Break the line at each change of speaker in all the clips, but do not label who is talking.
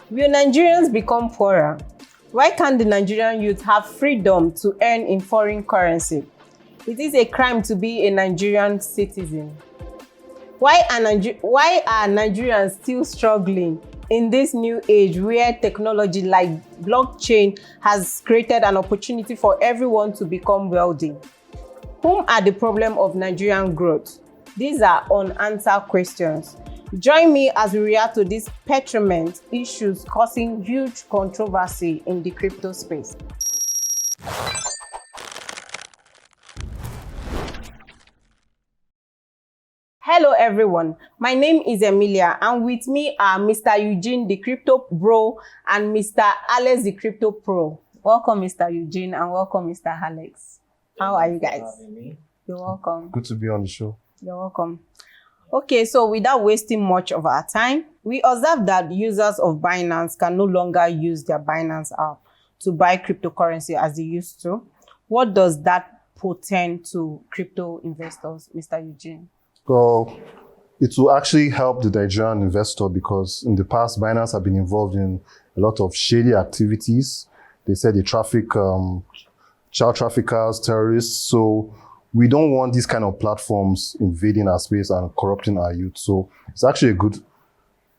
Will Nigerians become poorer? Why can't the Nigerian youth have freedom to earn in foreign currency? It is a crime to be a Nigerian citizen. Why are Nigerians still struggling in this new age where technology like blockchain has created an opportunity for everyone to become wealthy? Whom are the problem of Nigerian growth? These are unanswered questions. Join me as we react to these pertinent issues causing huge controversy in the crypto space. Hello everyone, my name is Emilia and with me are Mr. Eugene, the crypto bro, and Mr. Alex, the crypto pro. Welcome Mr. Eugene and welcome Mr. Alex. How are you guys? You're welcome.
Good to be on the show.
You're welcome. Okay, so without wasting much of our time, we observe that users of Binance can no longer use their Binance app to buy cryptocurrency as they used to. What does that portend to crypto investors, Mr. Eugene?
Well, it will actually help the Nigerian investor because in the past, Binance have been involved in a lot of shady activities. They said they traffic child traffickers, terrorists. So we don't want these kind of platforms invading our space and corrupting our youth. So it's actually a good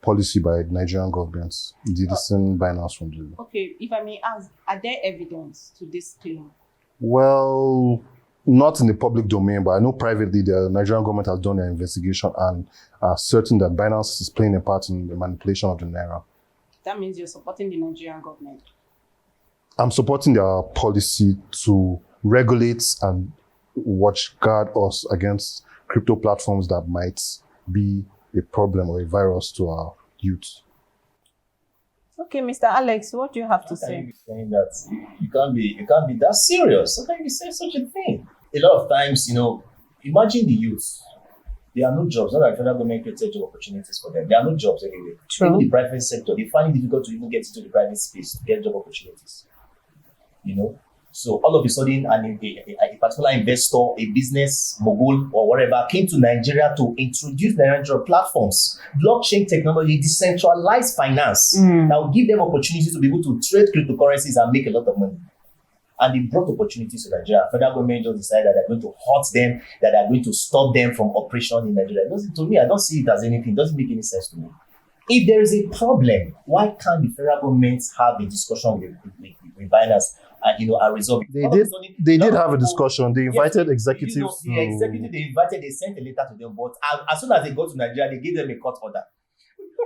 policy by the Nigerian government, delisting Binance from the...
Okay, if I may ask, are there evidence to this claim?
Well, not in the public domain, but I know privately the Nigerian government has done their investigation and are certain that Binance is playing a part in the manipulation of the Naira.
That means you're supporting the Nigerian government? I'm
supporting their policy to regulate and watch guard us against crypto platforms that might be a problem or a virus to our youth.
Okay, Mr. Alex, what do you have to say?
How can you be saying that you can't be that serious? How can you say such a thing? A lot of times, imagine the youth. There are no jobs. Not like federal government created job opportunities for them. There are no jobs anyway.
True.
Even the private sector, they find it difficult to even get into the private space to get job opportunities. So all of a sudden, a particular investor, a business mogul or whatever came to Nigeria to introduce Nigerian platforms, blockchain technology, decentralized finance that will give them opportunities to be able to trade cryptocurrencies and make a lot of money. And they brought opportunities to Nigeria. Federal government just decided that they're going to hurt them, that they're going to stop them from operation in Nigeria. To me, I don't see it as anything. It doesn't make any sense to me. If there is a problem, why can't the federal government have a discussion with Binance and resolve it?
They did have a discussion. They invited executives.
The executive they sent a letter to them, but as soon as they got to Nigeria, they gave them a court order.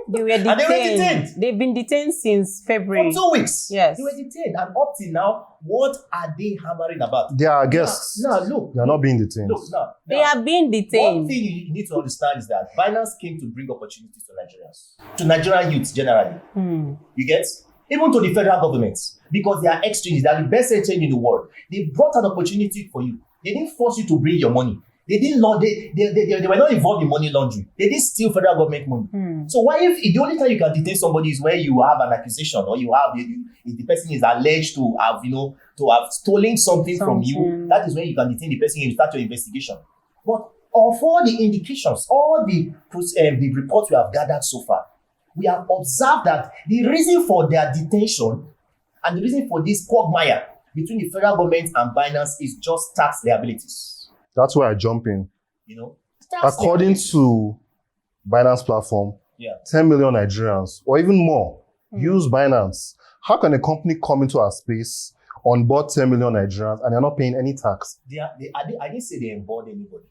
They were detained.
And they were detained.
They've been detained since February.
For 2 weeks.
Yes.
They were detained. And up till now, what are they hammering about?
They are guests.
Now, look.
They are not being detained.
Look, now.
They are being detained.
One thing you need to understand is that Binance came to bring opportunities to Nigerians. To Nigerian youths generally. You get? Even to the federal government. Because they are exchanges. They are the best exchange in the world. They brought an opportunity for you. They didn't force you to bring your money. They didn't they were not involved in money laundering. They didn't steal federal government money. So why if the only time you can detain somebody is where you have an accusation or you have if the person is alleged to have to have stolen something from you, that is when you can detain the person and start your investigation. But of all the indications, all the reports we have gathered so far, we have observed that the reason for their detention and the reason for this quagmire between the federal government and Binance is just tax liabilities.
That's where I jump in. According to Binance platform, 10 million Nigerians or even more use Binance. How can a company come into our space, onboard 10 million Nigerians, and they're not paying any tax?
I didn't say they onboard anybody.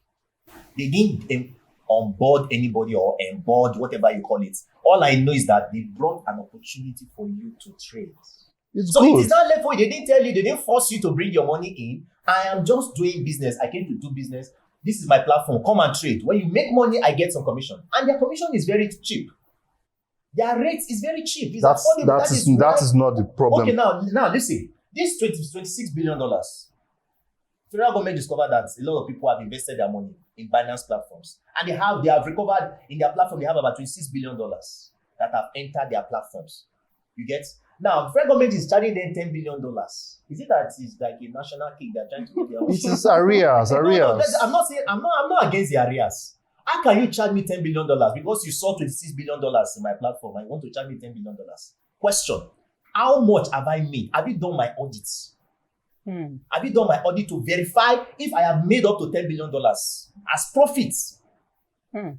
They didn't onboard anybody or onboard whatever you call it. All I know is that they brought an opportunity for you to trade.
It's
so
good.
It is not left for you. They didn't tell you, they didn't force you to bring your money in. I am just doing business. I came to do business. This is my platform. Come and trade. When you make money, I get some commission. And their commission is very cheap. Their rate is very cheap. It's affordable.
That is not the problem.
Okay, now listen. This $26 billion. Federal government discovered that a lot of people have invested their money in Binance platforms. And they have recovered in their platform, they have about $26 billion that have entered their platforms. You get? Now, the federal government is charging them $10 billion. Is it that it's like a national cake they're trying to get their own?
It is arrears.
No, I'm not against the arrears. How can you charge me $10 billion because you saw $26 billion in my platform and you want to charge me $10 billion? Question: how much have I made? Have you done my audits? Have you done my audit to verify if I have made up to $10 billion as profits? Do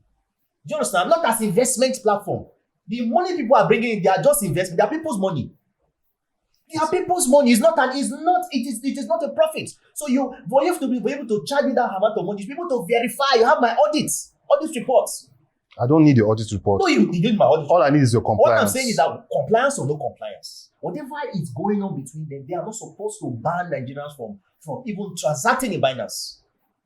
you understand? Not as investment platform. The money people are bringing in, they are just investment. They are people's money. They are people's money. It is not a profit. So you have to be able to charge me that amount of money. You be able to verify. You have my audit reports.
I don't need the audit report.
No, you need my audit.
All I need is your compliance.
What I'm saying is that compliance or no compliance, whatever is going on between them, they are not supposed to ban Nigerians from even transacting in Binance.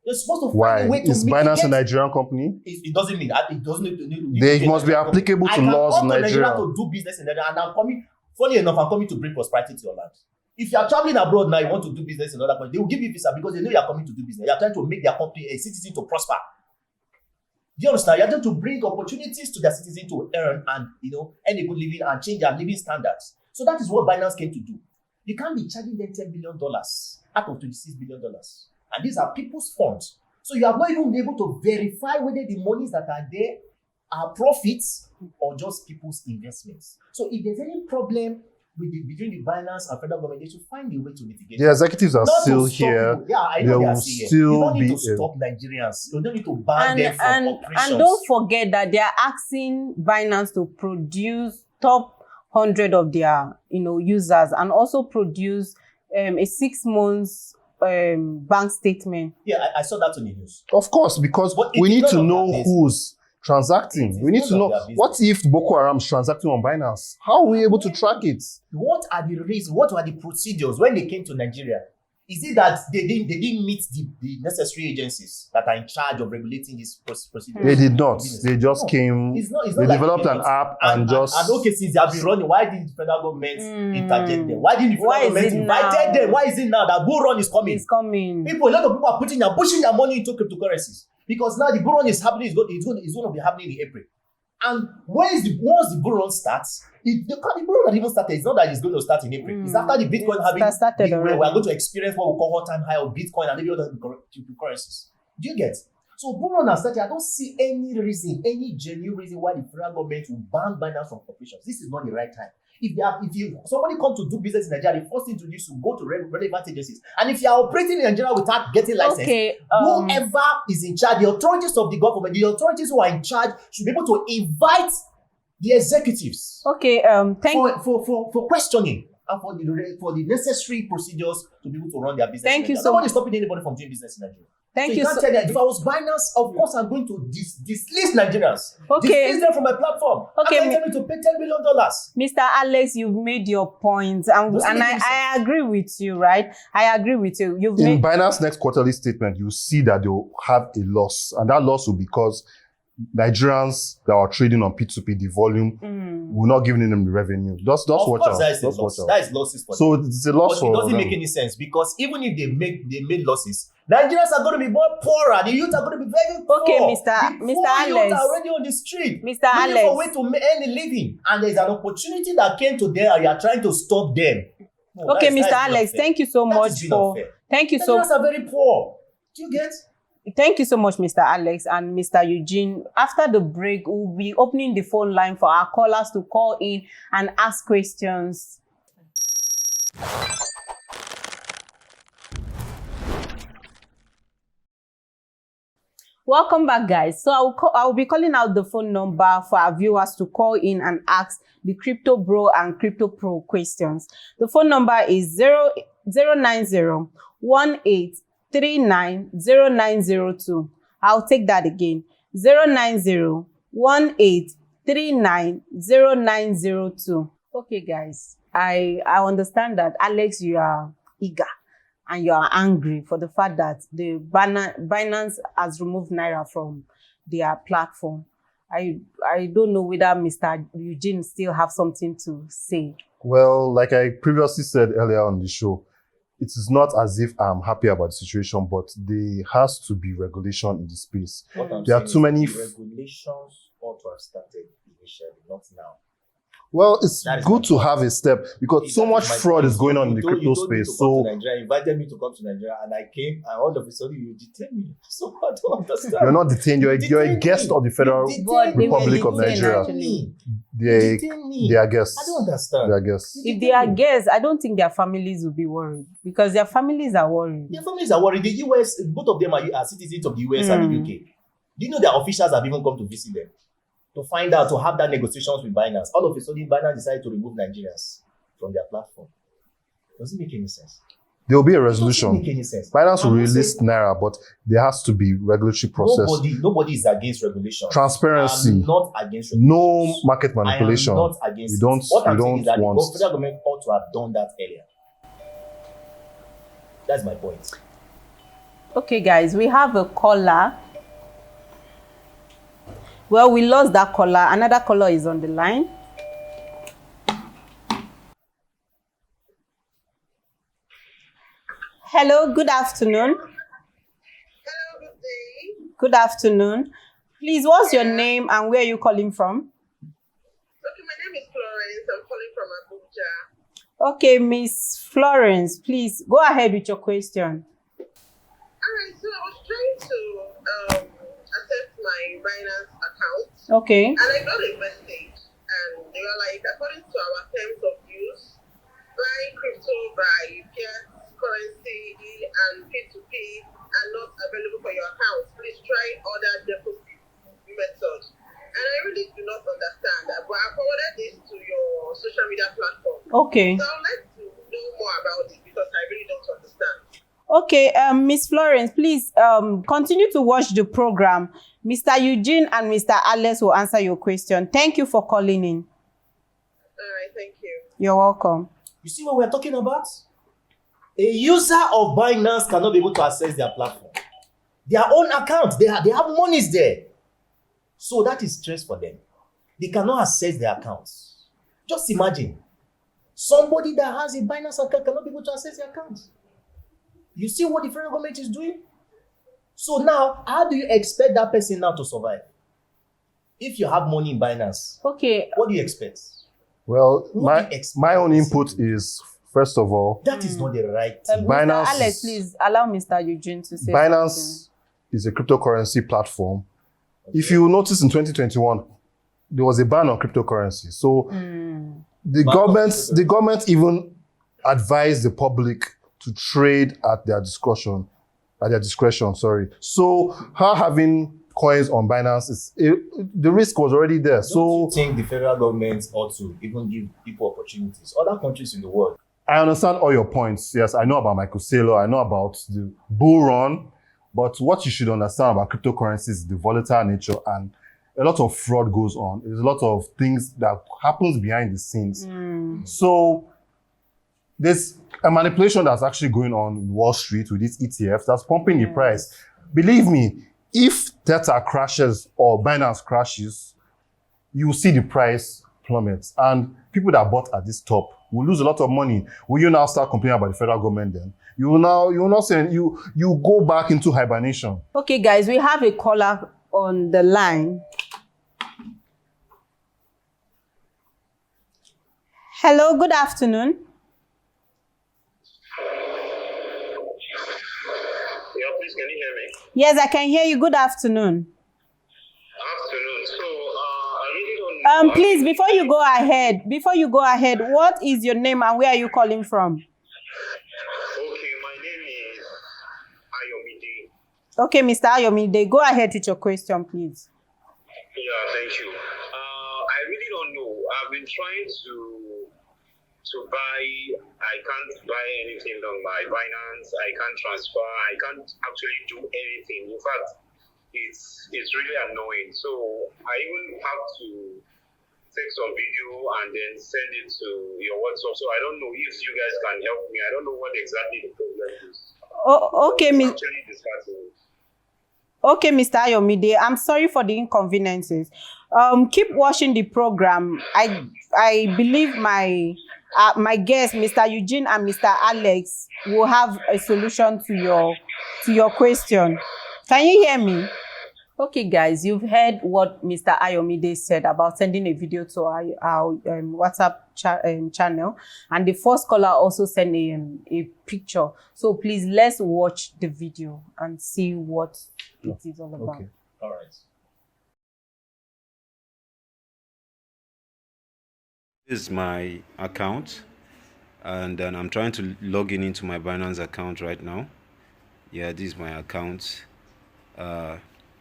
They're supposed to find a way to
Is Binance a Nigerian company?
It doesn't mean that. It doesn't need
They must be applicable to laws in Nigeria.
I can come to do business in Nigeria, and I'm coming. Funny enough, I'm coming to bring prosperity to your land. If you are traveling abroad now, you want to do business in another country, they will give you visa because they know you are coming to do business. You are trying to make their company a citizen to prosper. Do you understand? You are trying to bring opportunities to their citizens to earn and earn a good living and change their living standards. So that is what Binance came to do. You can't be charging them $10 billion out of $26 billion. And these are people's funds. So you are not even able to verify whether the monies that are there are profits or just people's investments. So if there's any problem between the Binance and federal government, they should find a way to mitigate.
The executives are still here.
People. Yeah, I know they are still here. You don't need to stop Nigerians. You don't need to ban them from operations.
And don't forget that they are asking Binance to produce top 100 of their users and also produce a 6 months bank statement.
Yeah, I saw that on the news.
Of course, because we need to know who's transacting. We need to know what if Boko Haram is transacting on Binance? How are we able to track it?
What are the reasons? What were the procedures when they came to Nigeria? Is it that they didn't meet the necessary agencies that are in charge of regulating this procedure?
They did not. They just came.
It's not
they developed an app and just.
And okay, since they have been running, why didn't the federal government interject them? Why didn't the federal government invite them? Why is it now that bull run is coming?
It's coming.
A lot of people are pushing their money into cryptocurrencies because now the bull run is happening. It's going to be happening in April. And once the bull run starts, the bull run that even started, it's not that it's going to start in April. It's after the Bitcoin we're going to experience what we call all-time high of Bitcoin and every other cryptocurrencies. Do you get? So bull run has started. I don't see any genuine reason why the federal government will ban Binance from corporations. This is not the right time. If somebody comes to do business in Nigeria, the first thing to do is to go to relevant agencies. And if you are operating in Nigeria without getting license, whoever is in charge, the authorities of the government, the authorities who are in charge should be able to invite the executives.
Okay,
for questioning and for the necessary procedures to be able to run their business.
Thank you so much.
Nobody is stopping anybody from doing business in Nigeria.
Thank you.
You can't tell that if I was Binance, of course I'm going to dislist Nigerians.
Okay.
Dislist them from my platform.
Okay.
I'm going to pay $10 billion.
Mr. Alex, you've made your point, and I agree with you, right? I agree with you.
In Binance next quarterly statement, you see that they'll have a loss, and that loss will be because Nigerians that are trading on P2P, the volume, will not giving them the revenue. Just watch out.
That is losses for them.
So it's a loss for them.
It doesn't make any sense because even if they made losses, Nigerians are going to be more poorer. The youth are going to be very poor.
Okay, Mr. Alex.
Youth are already on the street.
Mr. Alex.
Looking for a way to earn a living. And there's an opportunity that came to them and you are trying to stop them. No,
okay, Mr. Alex, thank you so much for... Thank you so much.
Nigerians are very poor. Do you get?
Thank you so much, Mr. Alex and Mr. Eugene. After the break, we'll be opening the phone line for our callers to call in and ask questions. Welcome back, guys. So I'll be calling out the phone number for our viewers to call in and ask the Crypto Bro and Crypto Pro questions. The phone number is 090-1839-0902. I'll take that again. 090-1839-0902. Okay, guys. I understand that, Alex, you are eager and you are angry for the fact that the Binance has removed Naira from their platform. I don't know whether Mr. Eugene still have something to say.
Well, like I previously said earlier on the show, it is not as if I'm happy about the situation, but there has to be regulation in the space. There are too many
regulations ought to have started initially, not now.
Well, it's
That is
good
my
to have a step because so
That
much
is my
fraud
point.
is going on in the
You told
crypto
me to
space.
come to
So
Nigeria, invited me to come to Nigeria, and I came, and all of a sudden you detain me. So I don't understand.
you're not detained. You're a
detained
guest
me.
of the Federal
You
But
detained
Republic
were
of
detained,
Nigeria.
actually.
They
detain me.
they are guests.
I don't understand.
They are guests.
If they are guests, I don't think their families will be worried because their families are worried.
Their families are worried. The US, both of them are citizens of the US and the UK. Do you know their officials have even come to visit them to find out, to have that negotiations with Binance? All of a sudden, Binance decided to remove Nigerians from their platform. Does it make any sense?
There will be a
It
resolution.
doesn't make any sense.
Binance will
I'm not
release
saying-
Naira, but there has to be regulatory process.
Nobody is against regulation.
Transparency.
I'm not against regulation.
No market manipulation.
I am not against
We don't-
it. What I'm
we
saying
don't
is that
want-
the federal government ought to have done that earlier. That's my point.
Okay, guys, we have a caller. Well, we lost that caller. Another caller is on the line. Hello, good afternoon.
Hello, good day.
Good afternoon. Please, what's your name and where are you calling from?
Okay, my name is Florence. I'm calling from Abuja.
Okay, Miss Florence, please go ahead with your question.
Alright, so I was trying to access my Binance account
Okay.
and I got a message and they were like, according to our terms of use, buying crypto by fiat currency and P2P are not available for your account. Please try other deposit method. And I really do not understand that, but I forwarded this to your social media platform.
Okay.
So I'd like to know more about it because I really don't understand.
Okay, Miss Florence, please continue to watch the program. Mr. Eugene and Mr. Alex will answer your question. Thank you for calling in.
All right, thank you.
You're welcome.
You see what we're talking about? A user of Binance cannot be able to access their platform. Their own account, they have monies there. So that is stress for them. They cannot access their accounts. Just imagine. Somebody that has a Binance account cannot be able to access their account. You see what the federal government is doing? So now, how do you expect that person now to survive? If you have money in Binance,
Okay.
what do you expect?
Well,
What do you expect?
my own input is, first of all,
That is not the right thing.
Binance
Mr. Alex,
is-
please allow Mr. Eugene to say
Binance is a cryptocurrency platform. If you notice in 2021, there was a ban on cryptocurrency. So the
Ban on
the government even advised the public to trade at their discretion. Sorry. So her having coins on Binance the risk was already there.
Don't
So
you think the federal government ought to even give people opportunities? Other countries in the world,
I understand all your points. Yes, I know about Michael Saylor. I know about the bull run. But what you should understand about cryptocurrencies is the volatile nature, and a lot of fraud goes on. There's a lot of things that happens behind the scenes. So there's a manipulation that's actually going on in Wall Street with these ETFs that's pumping the price. Believe me, if Tether crashes or Binance crashes, you will see the price plummet. And people that bought at this top will lose a lot of money. Will you now start complaining about the federal government then? You will not say you go back into hibernation.
Okay, guys, we have a caller on the line. Hello, good afternoon.
Yeah, please, can you hear me?
Yes, I can hear you. Good afternoon.
Afternoon. So, I really don't know.
Please, before you go ahead, what is your name and where are you calling from?
Okay, my name is Ayomide.
Okay, Mr. Ayomide, go ahead with your question, please.
Yeah, thank you. I really don't know. I've been trying to buy. I can't buy anything on my Binance. I can't transfer. I can't actually do anything. In fact, it's really annoying. So I even have to take some video and then send it to your WhatsApp. So I don't know if you guys can help me. I don't know what exactly the problem is.
Okay,
It's actually disheartening.
Okay, Mr. Ayomide, I'm sorry for the inconveniences. Keep watching the program. I believe my guests, Mr. Eugene and Mr. Alex, will have a solution to your question. Can you hear me? Okay, guys, you've heard what Mr. Ayomide said about sending a video to our WhatsApp channel, and the first caller also sent a picture. So please, let's watch the video and see what it is all about.
Okay. All right.
This is my account, and then I'm trying to log in into my Binance account right now. Yeah, this is my account.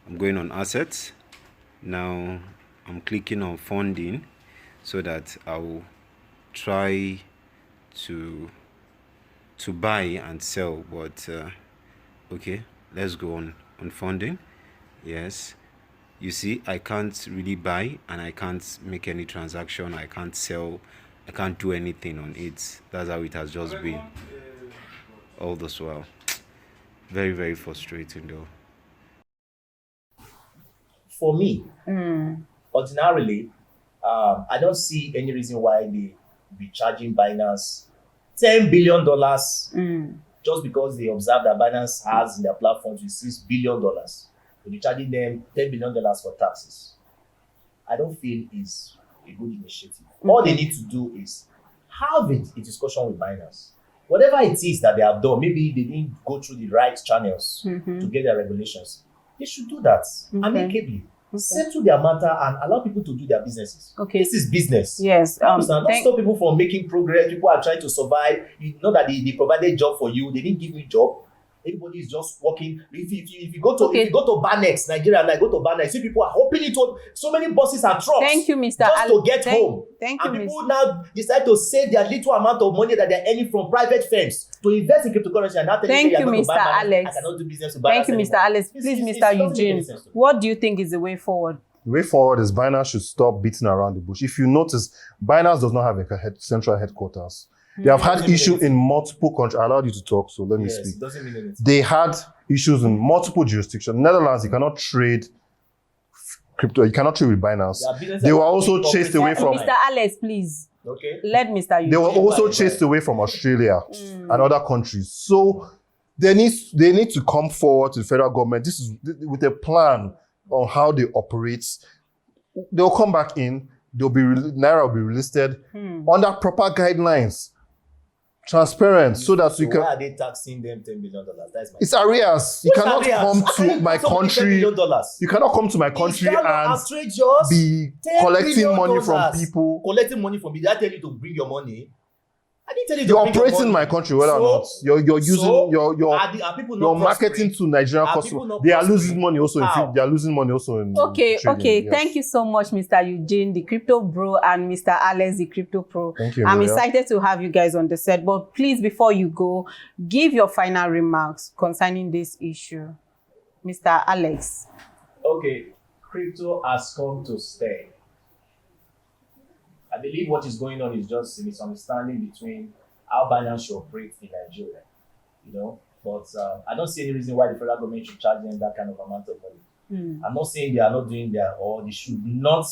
I'm going on assets. Now I'm clicking on funding so that I'll try to buy and sell, but okay, let's go on funding. Yes, you see, I can't really buy and I can't make any transaction. I can't sell. I can't do anything on it. That's how it has just been all this while. Very, very frustrating though.
For me, ordinarily, I don't see any reason why they be charging Binance $10 billion just because they observe that Binance has in their platforms with $6 billion. They'll be charging them $10 billion for taxes. I don't feel it's a good initiative. All they need to do is have a discussion with Binance. Whatever it is that they have done, maybe they didn't go through the right channels to get their regulations. They should do that amicably. Settle their matter and allow people to do their businesses. Okay. This is business.
Yes.
Don't stop people from making progress. People are trying to survive. You know that they provided job for you. They didn't give you job. Everybody is just working. If you go to Binance, Nigeria, and I go to Binance, see people are opening it up. So many buses and trucks.
Thank you, Mr.
Just to get home.
Thank you,
and people now decide to save their little amount of money that they're earning from private firms to invest in cryptocurrency. And now
thank you, Mr. Alex.
I cannot do business with Binance.
Thank you, Mr. Alex. Please, Mr. Eugene, what do you think is the way forward?
The way forward is Binance should stop beating around the bush. If you notice, Binance does not have a central headquarters. They have had issues in multiple countries. I allowed you to talk, so let me speak.
Doesn't mean anything.
They had issues in multiple jurisdictions. Netherlands, you cannot trade crypto. You cannot trade with Binance. They were also chased away from...
Mr. Alex, please.
Okay.
Let Mr. Eugene.
They were also chased away from Australia and other countries. So they need to come forward to the federal government. This is with a plan on how they operate. They'll come back in. Naira will be relisted under proper guidelines. Transparent, so that you can...
Why are they taxing them $10 billion? That's my...
It's arrears. You cannot come to my country. You cannot come to my country and be collecting money from people.
Collecting money from people. Did I tell you to bring your money? I didn't tell you to
You're
bring your
operating
money.
my country, whether or not you're using you're marketing to Nigerian customers. They are losing money also. They are losing money also in
okay.
trading, yes.
Thank you so much, Mr. Eugene, the crypto bro, and Mr. Alex, the crypto pro.
Thank you.
I'm excited to have you guys on the set. But please, before you go, give your final remarks concerning this issue, Mr. Alex.
Okay, crypto has come to stay. I believe what is going on is just a misunderstanding between how Binance should operate in Nigeria, But I don't see any reason why the federal government should charge them that kind of amount of money. I'm not saying they are not doing or they should not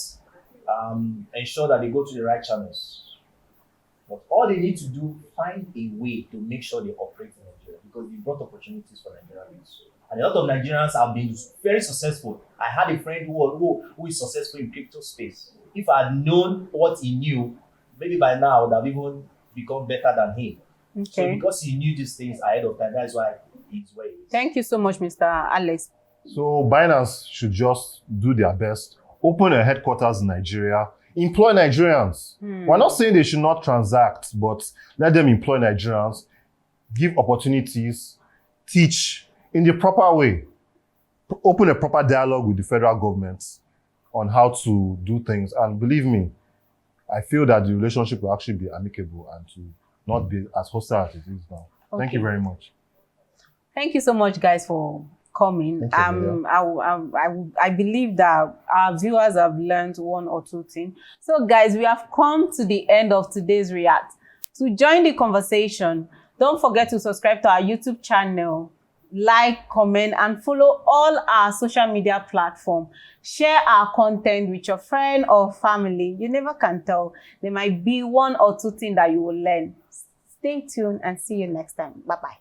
ensure that they go to the right channels. But all they need to do, find a way to make sure they operate in Nigeria because they brought opportunities for Nigerians. And a lot of Nigerians have been very successful. I had a friend who is successful in crypto space. If I had known what he knew, maybe by now I would have even become better than him. Okay. So because he knew these things ahead of time, that's why he's where he is.
Thank you so much, Mr. Alex.
So Binance should just do their best, open a headquarters in Nigeria, employ Nigerians. We're not saying they should not transact, but let them employ Nigerians, give opportunities, teach in the proper way, open a proper dialogue with the federal government on how to do things. And believe me, I feel that the relationship will actually be amicable and to not be as hostile as it is now. Okay. Thank you very much.
Thank you so much, guys, for coming. I believe that our viewers have learned one or two things. So, guys, we have come to the end of today's React. To join the conversation, don't forget to subscribe to our YouTube channel, like, comment, and follow all our social media platforms. Share our content with your friend or family. You never can tell. There might be one or two things that you will learn. Stay tuned and see you next time. Bye-bye.